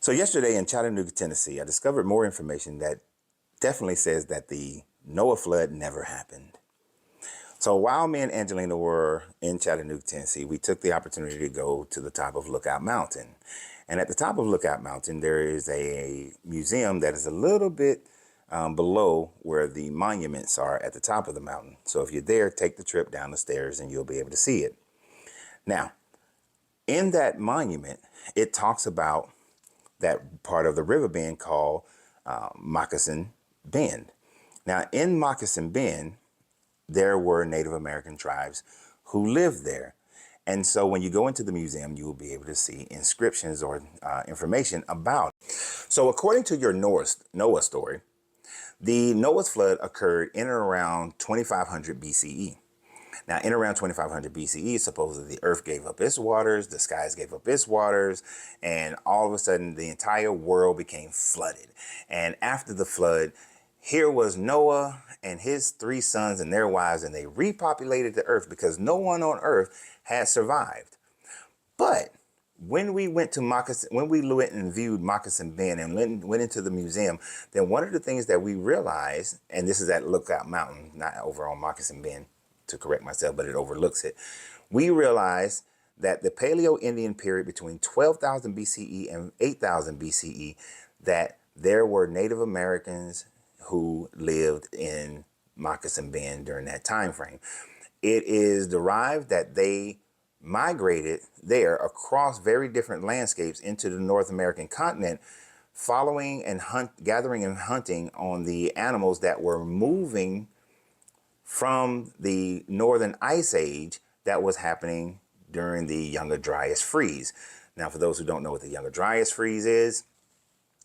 So yesterday in Chattanooga, Tennessee, I discovered more information that definitely says that the Noah flood never happened. So while me and Angelina were in Chattanooga, Tennessee, we took the opportunity to go to the top of Lookout Mountain. And at the top of Lookout Mountain, there is a museum that is a little bit below where the monuments are at the top of the mountain. So if you're there, take the trip down the stairs and you'll be able to see it. Now, in that monument, it talks about that part of the river bend called Moccasin Bend. Now, in Moccasin Bend, there were Native American tribes who lived there. And so when you go into the museum, you will be able to see inscriptions or information about it. So according to your Noah story, the Noah's flood occurred in and around 2500 BCE. Now, in around 2500 BCE, supposedly the earth gave up its waters, the skies gave up its waters, and all of a sudden the entire world became flooded. And after the flood, here was Noah and his three sons and their wives, and they repopulated the earth because no one on earth had survived. But when we went to Moccasin, when we went and viewed Moccasin Bend and went into the museum, then one of the things that we realized, and this is at Lookout Mountain, not over on Moccasin Bend, to correct myself, but it overlooks it. We realized that the Paleo-Indian period between 12,000 BCE and 8,000 BCE, that there were Native Americans who lived in Moccasin Bend during that time frame. It is derived that they migrated there across very different landscapes into the North American continent, following and gathering and hunting on the animals that were moving from the Northern Ice Age that was happening during the Younger Dryas Freeze. Now, for those who don't know what the Younger Dryas Freeze is,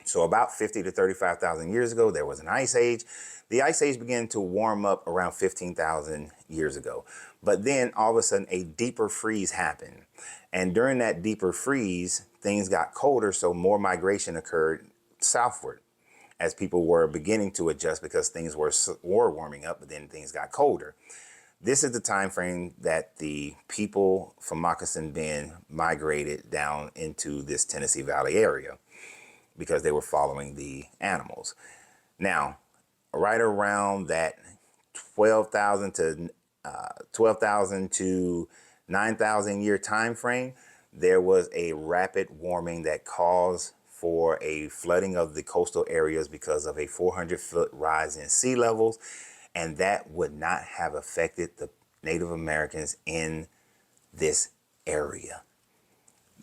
so about 50 to 35,000 years ago, there was an ice age. The ice age began to warm up around 15,000 years ago. But then all of a sudden, a deeper freeze happened. And during that deeper freeze, things got colder, so more migration occurred southward as people were beginning to adjust because things were warming up, but then things got colder. This is the time frame that the people from Moccasin Bend migrated down into this Tennessee Valley area because they were following the animals. Now, right around that 12,000 to 9,000 year time frame, there was a rapid warming that caused for a flooding of the coastal areas because of a 400-foot rise in sea levels, and that would not have affected the Native Americans in this area.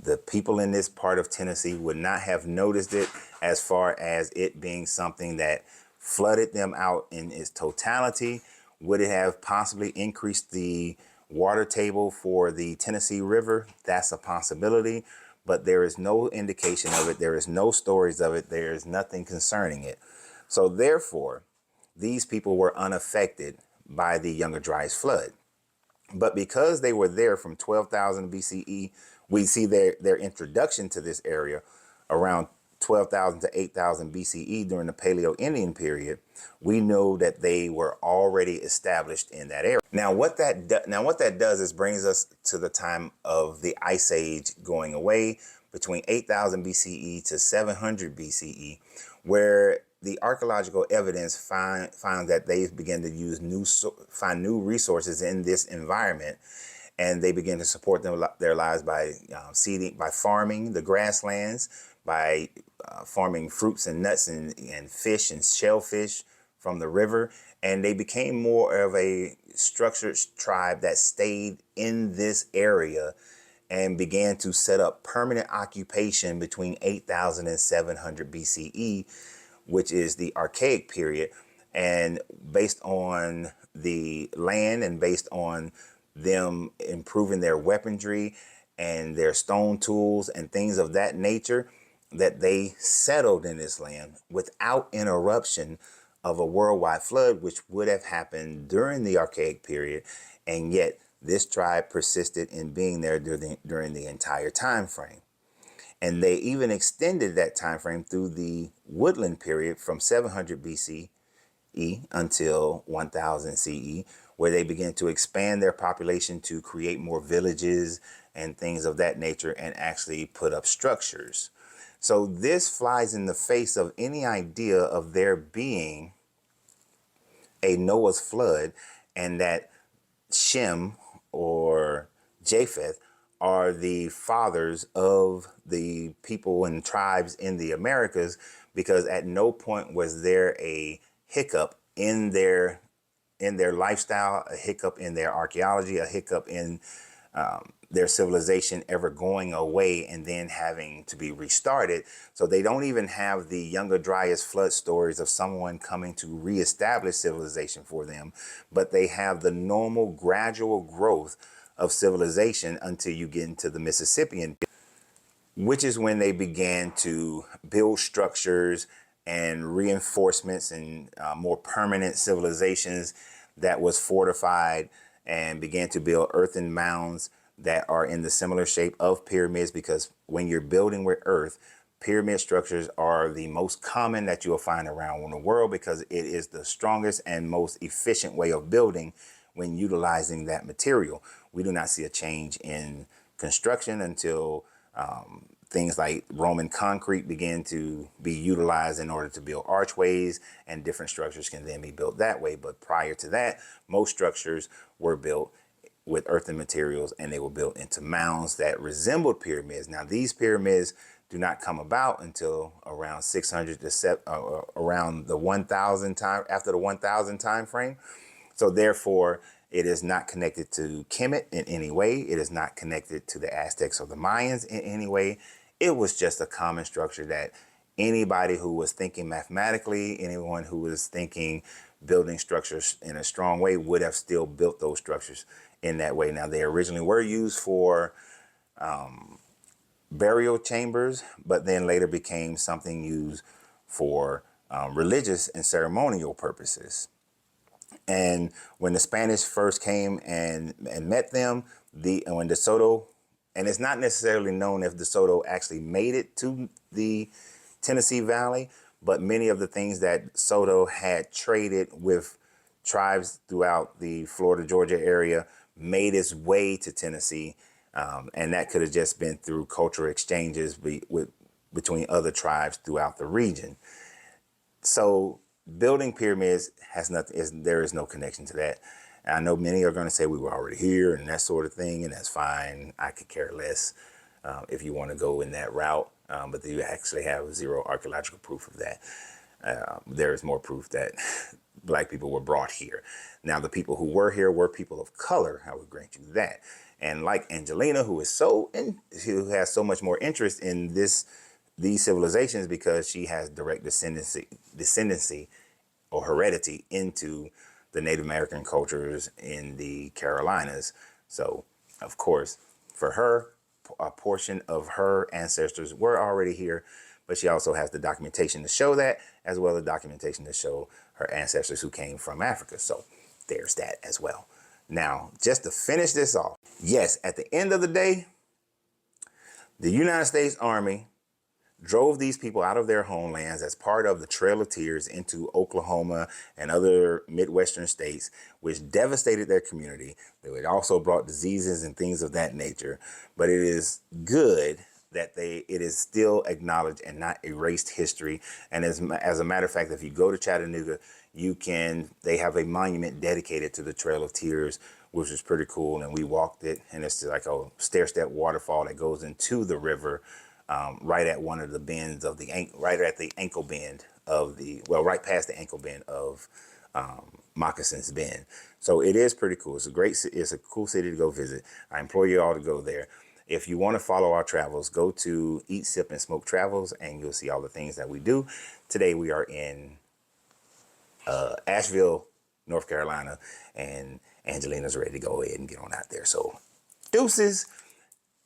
The people in this part of Tennessee would not have noticed it as far as it being something that flooded them out in its totality. Would it have possibly increased the water table for the Tennessee River? That's a possibility, but there is no indication of it. There is no stories of it. There is nothing concerning it. So therefore, these people were unaffected by the Younger Dryas flood. But because they were there from 12,000 BCE, we see their introduction to this area around 12,000 to 8,000 BCE during the Paleo-Indian period. We know that they were already established in that area. Now, what that does is brings us to the time of the Ice Age going away between 8,000 BCE to 700 BCE, where the archaeological evidence found that they began to find new resources in this environment, and they began to support their lives by by farming the grasslands, by farming fruits and nuts and fish and shellfish from the river, and they became more of a structured tribe that stayed in this area and began to set up permanent occupation between 8,000 and 700 BCE, which is the Archaic period. And based on the land and based on them improving their weaponry and their stone tools and things of that nature, that they settled in this land without interruption of a worldwide flood, which would have happened during the Archaic period. And yet this tribe persisted in being there during the entire time frame. And they even extended that time frame through the Woodland period from 700 BCE until 1000 CE, where they began to expand their population to create more villages and things of that nature and actually put up structures. So this flies in the face of any idea of there being a Noah's flood, and that Shem or Japheth are the fathers of the people and tribes in the Americas, because at no point was there a hiccup in their lifestyle, a hiccup in their archaeology, a hiccup in their civilization ever going away and then having to be restarted. So they don't even have the Younger Dryas flood stories of someone coming to reestablish civilization for them, but they have the normal gradual growth of civilization until you get into the Mississippian, which is when they began to build structures and reinforcements and more permanent civilizations that was fortified, and began to build earthen mounds that are in the similar shape of pyramids, because when you're building with earth, pyramid structures are the most common that you'll find around in the world, because it is the strongest and most efficient way of building when utilizing that material. We do not see a change in construction until things like Roman concrete began to be utilized in order to build archways, and different structures can then be built that way. But prior to that, most structures were built with earthen materials, and they were built into mounds that resembled pyramids. Now, these pyramids do not come about until around 600 to around the 1000 time, after the 1000 time frame. So therefore, it is not connected to Kemet in any way. It is not connected to the Aztecs or the Mayans in any way. It was just a common structure that anybody who was thinking mathematically, anyone who was thinking building structures in a strong way, would have still built those structures in that way. Now, they originally were used for burial chambers, but then later became something used for religious and ceremonial purposes. And when the Spanish first came and met them, when De Soto, and it's not necessarily known if De Soto actually made it to the Tennessee Valley, but many of the things that Soto had traded with tribes throughout the Florida, Georgia area made its way to Tennessee. And that could have just been through cultural exchanges between other tribes throughout the region. So building pyramids has nothing, there is no connection to that. And I know many are going to say we were already here and that sort of thing, and that's fine. I could care less if you want to go in that route, but you actually have zero archaeological proof of that. There is more proof that black people were brought here. Now, the people who were here were people of color. I would grant you that. And like Angelina, who has so much more interest in these civilizations, because she has direct descendancy or heredity into the Native American cultures in the Carolinas. So, of course, for her, a portion of her ancestors were already here, but she also has the documentation to show that, as well as documentation to show her ancestors who came from Africa. So there's that as well. Now, just to finish this off, yes, at the end of the day, the United States Army drove these people out of their homelands as part of the Trail of Tears into Oklahoma and other Midwestern states, which devastated their community. It also brought diseases and things of that nature. But it is good that it is still acknowledged and not erased history. And as a matter of fact, if you go to Chattanooga, they have a monument dedicated to the Trail of Tears, which is pretty cool. And we walked it, and it's like a stair-step waterfall that goes into the river. Right at one of the bends of right at the ankle bend of right past the ankle bend of Moccasins Bend. So it is pretty cool. It's a cool city to go visit. I implore you all to go there. If you want to follow our travels, go to Eat, Sip, and Smoke Travels, and you'll see all the things that we do. Today we are in Asheville, North Carolina, and Angelina's ready to go ahead and get on out there. So deuces.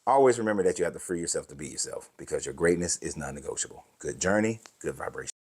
Always remember that you have to free yourself to be yourself, because your greatness is non-negotiable. Good journey, good vibration.